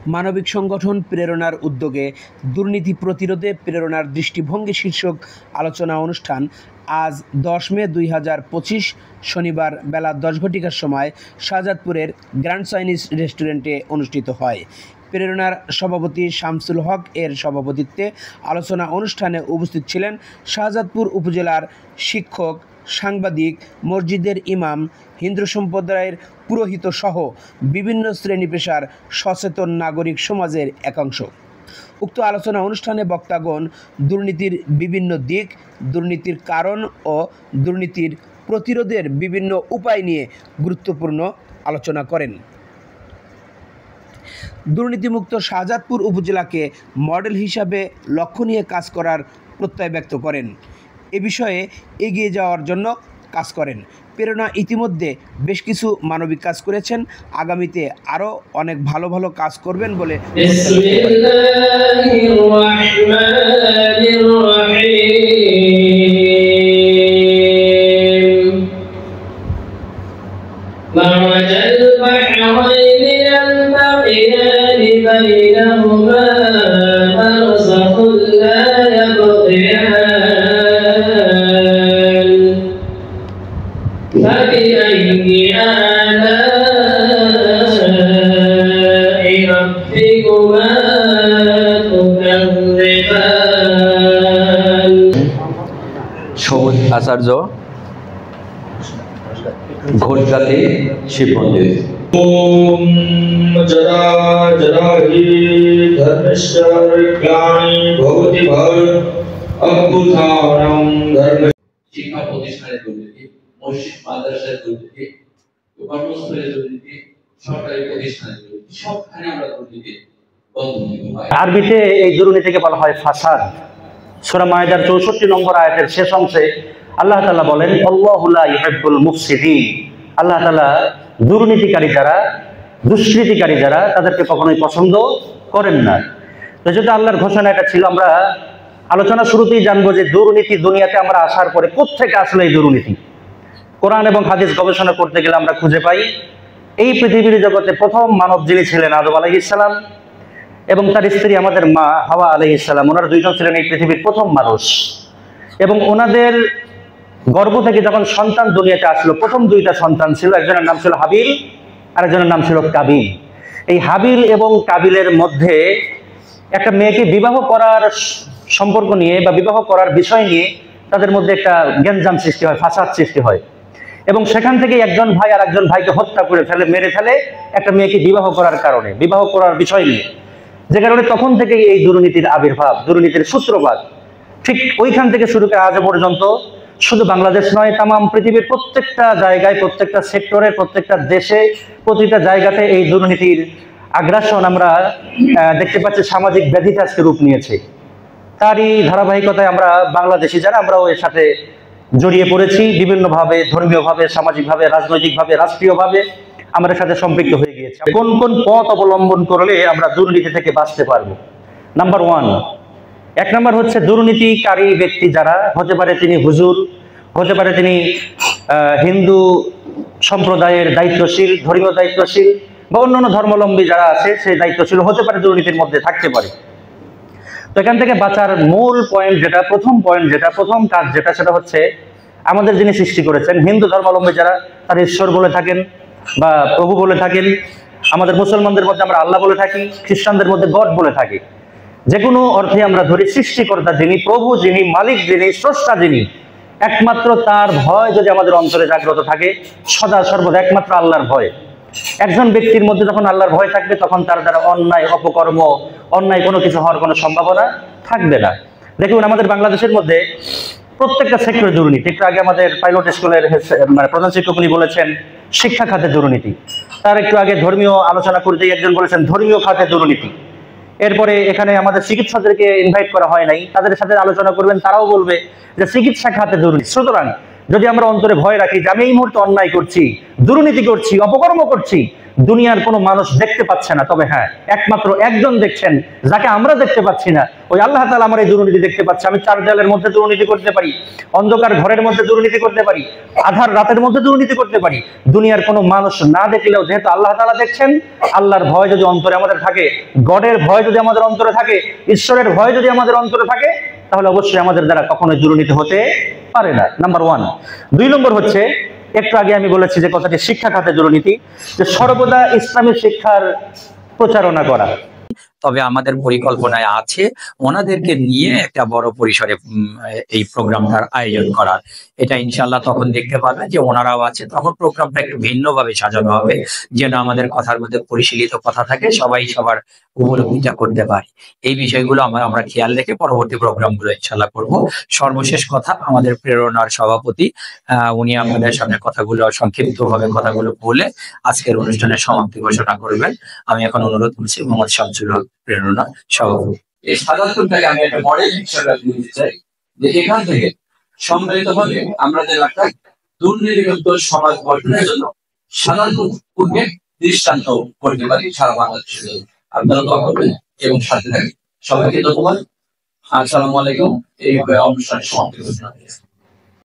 মানবিক সংগঠন প্রেরণার উদ্যোগে দুর্নীতি প্রতিরোধে প্রেরণার দৃষ্টিভঙ্গি শীর্ষক আলোচনা অনুষ্ঠান আজ 10 মে 2025 শনিবার বেলা 10 ঘটিকার সময় শাহজাদপুরের গ্র্যান্ড চাইনিজ রেস্টুরেন্টে অনুষ্ঠিত হয়। প্রেরণার সভাপতি শামসুল হক এর সভাপতিত্বে আলোচনা অনুষ্ঠানে উপস্থিত ছিলেন শাহজাদপুর উপজেলার শিক্ষক, সাংবাদিক, মসজিদের ইমাম, হিন্দু সম্প্রদায়ের পুরোহিত সহ বিভিন্ন শ্রেণী পেশার সচেতন নাগরিক সমাজের একাংশ। উক্ত আলোচনা অনুষ্ঠানে বক্তাগণ দুর্নীতির বিভিন্ন দিক, দুর্নীতির কারণ ও দুর্নীতির প্রতিরোধের বিভিন্ন উপায় নিয়ে গুরুত্বপূর্ণ আলোচনা করেন। দুর্নীতিমুক্ত শাহজাদপুর উপজেলাকে মডেল হিসাবে লক্ষ্য নিয়ে কাজ করার প্রত্যয় ব্যক্ত করেন। এ বিষয়ে এগিয়ে যাওয়ার জন্য কাজ করেন। প্রেরণা ইতিমধ্যে বেশ কিছু মানবিক কাজ করেছেন, আগামীতে আরও অনেক ভালো ভালো কাজ করবেন বলে সবুজ আচার্য, ঘোষজাতি শিব মন্দির। ওম জরা জরা হি ধর্মস্বর্গাণি ভবতি ভব অভ্যুত্থানম ধর্ম। শিক্ষা প্রতিষ্ঠানের দুর্নীতি, মসজিদ মাদ্রাসার দুর্নীতি, কর্মস্থলের দুর্নীতি, সরকারি প্রতিষ্ঠানের দুর্নীতি, সবখানে আমরা দুর্নীতি বন্ধ হয়। আরবিতে এই দুর্নীতিকে বলা হয় ফাসাদ। সূরা মায়েদার 64 নম্বর আয়াতের শেষ অংশে আল্লাহ তাআলা বলেন, আল্লাহু লা ইউহিব্বুল মুফসিদিন। আল্লাহ তাআলা দুর্নীতিকারী যারা, দুষ্কৃতিকারী যারা, তাদেরকে কখনোই পছন্দ করেন না। তো যদি আল্লাহর ঘোষণা এটা ছিল, আমরা আলোচনা শুরুতেই জানবো যে দুর্নীতি দুনিয়াতে আমরা আসার পরে কোত্থেকে আসলে এই দুর্নীতি। কোরআন এবং হাদিস গবেষণা করতে গেলে আমরা খুঁজে পাই এই পৃথিবীর জগতে প্রথম মানব যিনি ছিলেন আদম আলাইহিস সালাম এবং তার স্ত্রী আমাদের মা হাওয়া আলাইহিস সালাম। ওনারা দুইজন ছিলেন এই পৃথিবীর প্রথম মানুষ এবং ওনাদের গর্ভ থেকে যখন সন্তান দুনিয়াতে আসলো, প্রথম দুইটা সন্তান ছিল, একজনের নাম ছিল হাবিল আর একজনের নাম ছিল কাবিল। এই হাবিল এবং কাবিলের মধ্যে একটা মেয়েকে বিবাহ করার সম্পর্ক নিয়ে বা বিবাহ করার বিষয় নিয়ে তাদের মধ্যে একটা গ্যাঞ্জাম সৃষ্টি হয়, ফাসাদ সৃষ্টি হয় এবং সেখান থেকে একজন ভাই আর একজন ভাইকে হত্যা করে ফেলে, মেরে ফেলে একটা মেয়েকে বিবাহ করার কারণে, বিবাহ করার বিষয় নিয়ে, যে কারণে তখন থেকে এই দুর্নীতির আবির্ভাব, দুর্নীতির সূত্রপাত। ঠিক ওইখান থেকে শুরু করে আজ পর্যন্ত শুধু বাংলাদেশ নয়, তামাম পৃথিবীর প্রত্যেকটা জায়গায়, প্রত্যেকটা সেক্টরে, প্রত্যেকটা দেশে, প্রতিটা জায়গাতে এই দুর্নীতির আগ্রাসন আমরা দেখতে পাচ্ছি। সামাজিক ব্যাধিতে আজকে রূপ নিয়েছে। তারই ধারাবাহিকতায় আমরা বাংলাদেশি যারা, আমরাও এর সাথে জড়িয়ে পড়েছি বিভিন্নভাবে, ধর্মীয়ভাবে, সামাজিকভাবে, রাজনৈতিকভাবে, রাষ্ট্রীয়ভাবে আমাদের সাথে সম্পৃক্ত হয়ে গিয়েছে। কোন কোন পথ অবলম্বন করলে আমরা দুর্নীতি থেকে বাঁচতে পারবো? নাম্বার 1, এক নম্বর হচ্ছে দুর্নীতিকারী ব্যক্তি যারা, হতে পারে তিনি হুজুর, হতে পারে তিনি হিন্দু সম্প্রদায়ের দায়িত্বশীল, ধর্মীয় দায়িত্বশীল বা অন্যান্য ধর্মাবলম্বী যারা আছে সেই দায়িত্বশীল হতে পারে, দুর্নীতির মধ্যে থাকতে পারে। তো এখান থেকে বাঁচার মূল পয়েন্ট যেটা, প্রথম কাজ যেটা, সেটা হচ্ছে আমাদের যিনি সৃষ্টি করেছেন, হিন্দু ধর্মাবলম্বী যারা, তারা ঈশ্বর বলে থাকেন বা প্রভু বলে থাকেন। আমাদের মুসলমানদের মধ্যে আমরা আল্লাহ বলে থাকি, খ্রিস্টানদের মধ্যে গড বলে থাকি। যে কোনো অর্থে আমরা ধরি, সৃষ্টিকর্তা যিনি, প্রভু যিনি, মালিক যিনি, স্রষ্টা যিনি, একমাত্র তার ভয় যদি আমাদের অন্তরে জাগ্রত থাকে সদা সর্বদা, একমাত্র আল্লাহর ভয়। একজন ব্যক্তির মধ্যে যখন আল্লাহর ভয় থাকবে, তখন তার দ্বারা অন্যায়, অপকর্ম, অন্যায় কোনো কিছু হওয়ার কোনো সম্ভাবনা থাকবে না। দেখুন, আমাদের বাংলাদেশের মধ্যে প্রত্যেকটা সেক্টরে দুর্নীতি। একটু আগে আমাদের পাইলট স্কুলের প্রধান শিক্ষক উনি বলেছেন শিক্ষা খাতে দুর্নীতি। তার একটু আগে ধর্মীয় আলোচনা করতে একজন বলেছেন ধর্মীয় খাতে দুর্নীতি। এরপরে এখানে আমাদের চিকিৎসকদেরকে ইনভাইট করা হয় নাই, তাদের সাথে আলোচনা করবেন, তারাও বলবে যে চিকিৎসা খাতে দুর্নীতি। সুতরাং যদি আমরা অন্তরে ভয় রাখি যে আমি এই মুহূর্তে অন্যায় করছি, দুর্নীতি করছি, অপকর্ম করছি, দুনিয়ার কোনো মানুষ দেখতে পাচ্ছে না, তবে হ্যাঁ একমাত্র একজন দেখছেন যাকে আমরা দেখতে পাচ্ছি না, ওই আল্লাহ তাআলা আমার এই দুর্নীতি দেখতে পাচ্ছে। আমি চার দেয়ালের মধ্যে দুর্নীতি করতে পারি, অন্ধকার ঘরের মধ্যে দুর্নীতি করতে পারি, আধার রাতের মধ্যে দুর্নীতি করতে পারি, দুনিয়ার কোনো মানুষ না দেখলেও যেহেতু আল্লাহ তাআলা দেখছেন, আল্লাহর ভয় যদি অন্তরে আমাদের থাকে, গডের ভয় যদি আমাদের অন্তরে থাকে, ঈশ্বরের ভয় যদি আমাদের অন্তরে থাকে, তাহলে অবশ্যই আমাদের দ্বারা কখনোই দুর্নীতি হতে পারে না। নাম্বার 1। 2 নম্বর হচ্ছে, একটু আগে আমি বলেছি যে কথাটি শিক্ষা খাতে দুর্নীতি, যে সর্বদা ইসলামী শিক্ষার প্রচারণা করা। তবে আমাদের পরিকল্পনায় আছে ওনাদেরকে নিয়ে একটা বড় পরিসরে এই প্রোগ্রামটার আয়োজন করার। এটা ইনশাল্লাহ তখন দেখতে পাবেন যে ওনারাও আছে, তখন প্রোগ্রামটা একটু ভিন্নভাবে সাজানো হবে, যেন আমাদের কথার মধ্যে পরিশীলিত কথা থাকে, সবাই সবার উপলব্ধিটা করতে পারে। এই বিষয়গুলো আমরা খেয়াল রেখে পরবর্তী প্রোগ্রামগুলো ইনশাল্লাহ করব। সর্বশেষ কথা, আমাদের প্রেরণার সভাপতি উনি আমাদের সামনে কথাগুলো সংক্ষিপ্তভাবে কথাগুলো বলে আজকের অনুষ্ঠানের সমাপ্তি ঘোষণা করবেন। আমি এখন অনুরোধ করছি মোহাম্মদ শামসুল হক, প্রেরণা সভাপতি। এই সাধারণটাকে আমি একটা মডেল হিসেবে দিতে চাই, যে এখান থেকে সম্মিলিতভাবে আমরা যে একটা দুর্নীতিমুক্ত সমাজ গঠনের জন্য সাধারণকে দৃষ্টান্ত করতে পারি সারা বাংলাদেশে। আপনারা দোয়া করবেন এবং সাথে থাকবেন। সবাইকে ধন্যবাদ। আসসালামু আলাইকুম। এই অনুষ্ঠানের সমাপ্তি ঘোষণা।